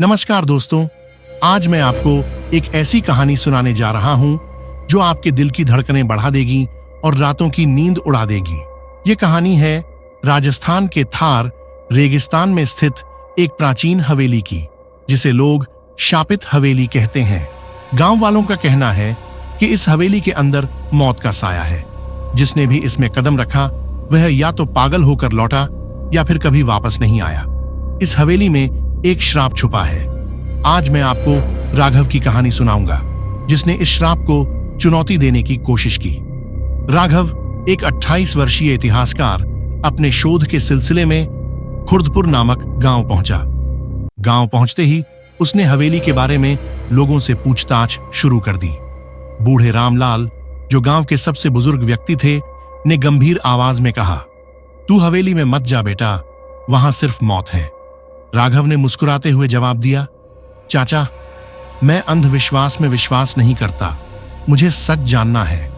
नमस्कार दोस्तों, आज मैं आपको एक ऐसी कहानी सुनाने जा रहा हूं जो आपके दिल की धड़कनें बढ़ा देगी और रातों की नींद उड़ा देगी। ये कहानी है राजस्थान के थार रेगिस्तान में स्थित एक प्राचीन हवेली की, जिसे लोग शापित हवेली कहते हैं। गांव वालों का कहना है कि इस हवेली के अंदर मौत का साया है। जिसने भी इसमें कदम रखा वह या तो पागल होकर लौटा या फिर कभी वापस नहीं आया। इस हवेली में एक श्राप छुपा है। आज मैं आपको राघव की कहानी सुनाऊंगा, जिसने इस श्राप को चुनौती देने की कोशिश की। राघव एक 28 वर्षीय इतिहासकार अपने शोध के सिलसिले में खुर्दपुर नामक गांव पहुंचा। गांव पहुंचते ही उसने हवेली के बारे में लोगों से पूछताछ शुरू कर दी। बूढ़े रामलाल, जो गांव के सबसे बुजुर्ग व्यक्ति थे, ने गंभीर आवाज में कहा, "तू हवेली में मत जा बेटा, वहां सिर्फ मौत है।" राघव ने मुस्कुराते हुए जवाब दिया, "चाचा, मैं अंधविश्वास में विश्वास नहीं करता, मुझे सच जानना है।"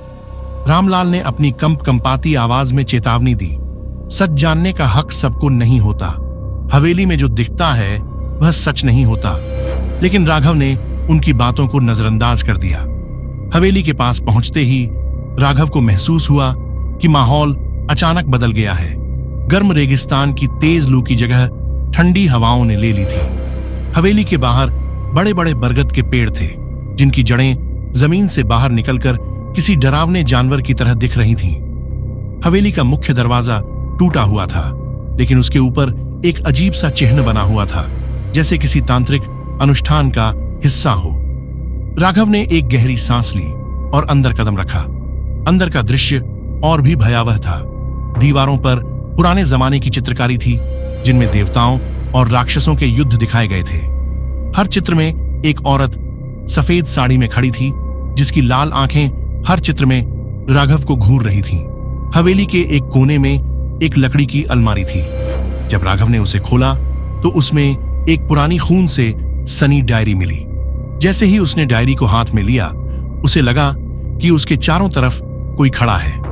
रामलाल ने अपनी कंपाती आवाज में चेतावनी दी, "सच जानने का हक सबको नहीं होता। हवेली में जो दिखता है वह सच नहीं होता।" लेकिन राघव ने उनकी बातों को नजरअंदाज कर दिया। हवेली के पास पहुंचते ही राघव को महसूस हुआ कि माहौल अचानक बदल गया है। गर्म रेगिस्तान की तेज लू की जगह ठंडी हवाओं ने ले ली थी। हवेली के बाहर बड़े बड़े बरगद के पेड़ थे, जिनकी जड़ें जमीन से बाहर निकलकर किसी डरावने जानवर की तरह दिख रही थीं। हवेली का मुख्य दरवाजा टूटा हुआ था, लेकिन उसके ऊपर एक अजीब सा चिन्ह बना हुआ था, जैसे किसी तांत्रिक अनुष्ठान का हिस्सा हो। राघव ने एक गहरी सांस ली और अंदर कदम रखा। अंदर का दृश्य और भी भयावह था। दीवारों पर पुराने जमाने की चित्रकारी थी, जिनमें देवताओं और राक्षसों के युद्ध दिखाए गए थे। हर चित्र में एक औरत सफेद साड़ी में खड़ी थी, जिसकी लाल आंखें हर चित्र में राघव को घूर रही थीं। हवेली के एक कोने में एक लकड़ी की अलमारी थी। जब राघव ने उसे खोला तो उसमें एक पुरानी खून से सनी डायरी मिली। जैसे ही उसने डायरी को हाथ में लिया, उसे लगा कि उसके चारों तरफ कोई खड़ा है,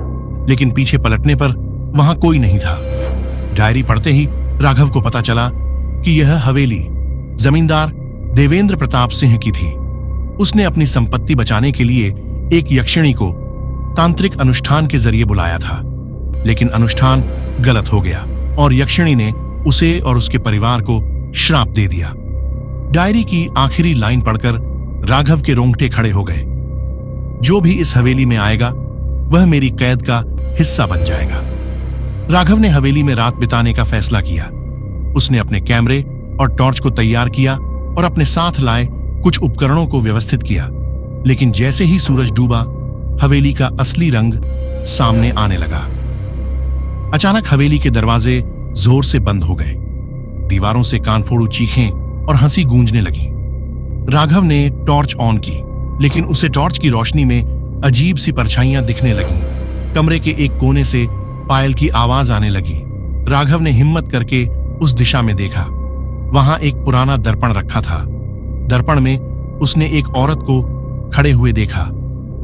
लेकिन पीछे पलटने पर वहां कोई नहीं था। डायरी पढ़ते ही राघव को पता चला कि यह हवेली जमींदार देवेंद्र प्रताप सिंह की थी। उसने अपनी संपत्ति बचाने के लिए एक यक्षिणी को तांत्रिक अनुष्ठान के जरिए बुलाया था, लेकिन अनुष्ठान गलत हो गया और यक्षिणी ने उसे और उसके परिवार को श्राप दे दिया। डायरी की आखिरी लाइन पढ़कर राघव के रोंगटे खड़े हो गए। "जो भी इस हवेली में आएगा वह मेरी कैद का हिस्सा बन जाएगा।" राघव ने हवेली में रात बिताने का फैसला किया। उसने अपने कैमरे और टॉर्च को तैयार किया और अपने साथ लाए कुछ उपकरणों को व्यवस्थित किया। लेकिन जैसे ही सूरज डूबा, हवेली का असली रंग सामने आने लगा। अचानक हवेली के दरवाजे जोर से बंद हो गए। दीवारों से कानफोड़ू चीखें और हंसी गूंजने लगी। राघव ने टॉर्च ऑन की, लेकिन उसे टॉर्च की रोशनी में अजीब सी परछाइयां दिखने लगीं। कमरे के एक कोने से पायल की आवाज आने लगी। राघव ने हिम्मत करके उस दिशा में देखा। वहां एक पुराना दर्पण रखा था। दर्पण में उसने एक औरत को खड़े हुए देखा।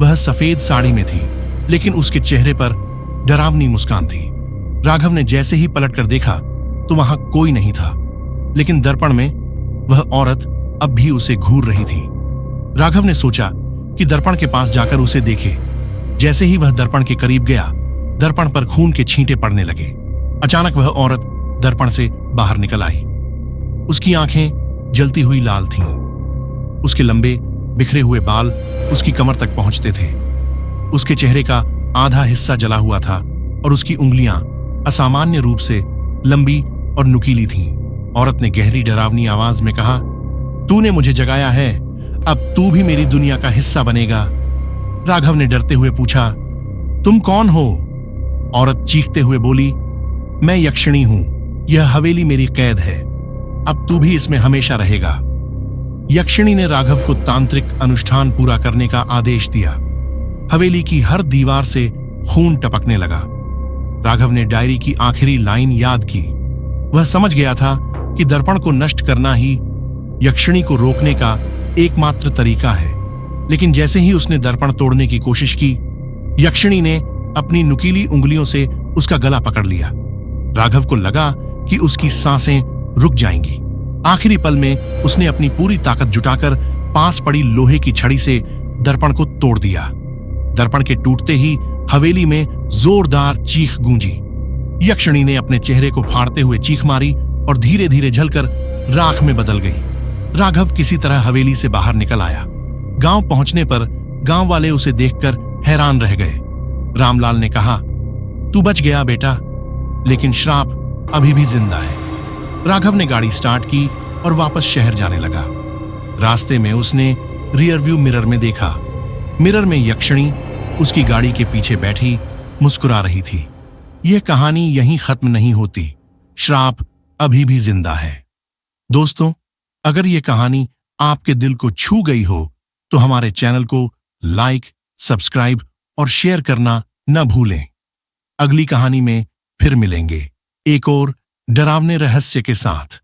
वह सफेद साड़ी में थी, लेकिन उसके चेहरे पर डरावनी मुस्कान थी। राघव ने जैसे ही पलटकर देखा तो वहां कोई नहीं था, लेकिन दर्पण में वह औरत अब भी उसे घूर रही थी। राघव ने सोचा कि दर्पण के पास जाकर उसे देखे। जैसे ही वह दर्पण के करीब गया, दर्पण पर खून के छींटे पड़ने लगे। अचानक वह औरत दर्पण से बाहर निकल आई। उसकी आंखें जलती हुई लाल थीं। उसके लंबे बिखरे हुए बाल उसकी कमर तक पहुंचते थे। उसके चेहरे का आधा हिस्सा जला हुआ था और उसकी उंगलियां असामान्य रूप से लंबी और नुकीली थीं। औरत ने गहरी डरावनी आवाज में कहा, "तूने मुझे जगाया है, अब तू भी मेरी दुनिया का हिस्सा बनेगा।" राघव ने डरते हुए पूछा, "तुम कौन हो?" औरत चीखते हुए बोली, "मैं यक्षिणी हूं। यह हवेली मेरी कैद है। अब तू भी इसमें हमेशा रहेगा।" यक्षिणी ने राघव को तांत्रिक अनुष्ठान पूरा करने का आदेश दिया। हवेली की हर दीवार से खून टपकने लगा। राघव ने डायरी की आखिरी लाइन याद की। वह समझ गया था कि दर्पण को नष्ट करना ही यक्षिणी को रोकने का एकमात्र तरीका है। लेकिन जैसे ही उसने दर्पण तोड़ने की कोशिश की, यक्षिणी ने अपनी नुकीली उंगलियों से उसका गला पकड़ लिया। राघव को लगा कि उसकी सांसें रुक जाएंगी। आखिरी पल में उसने अपनी पूरी ताकत जुटाकर पास पड़ी लोहे की छड़ी से दर्पण को तोड़ दिया। दर्पण के टूटते ही हवेली में जोरदार चीख गूंजी। यक्षिणी ने अपने चेहरे को फाड़ते हुए चीख मारी और धीरे धीरे जलकर राख में बदल गई। राघव किसी तरह हवेली से बाहर निकल आया। गांव पहुंचने पर गांव वाले उसे देखकर हैरान रह गए। रामलाल ने कहा, तू बच गया बेटा, लेकिन श्राप अभी भी जिंदा है। राघव ने गाड़ी स्टार्ट की और वापस शहर जाने लगा। रास्ते में उसने रियरव्यू मिरर में देखा। मिरर में यक्षिणी उसकी गाड़ी के पीछे बैठी मुस्कुरा रही थी। यह कहानी यहीं खत्म नहीं होती, श्राप अभी भी जिंदा है। दोस्तों, अगर यह कहानी आपके दिल को छू गई हो तो हमारे चैनल को लाइक, सब्सक्राइब और शेयर करना न भूलें। अगली कहानी में फिर मिलेंगे एक और डरावने रहस्य के साथ।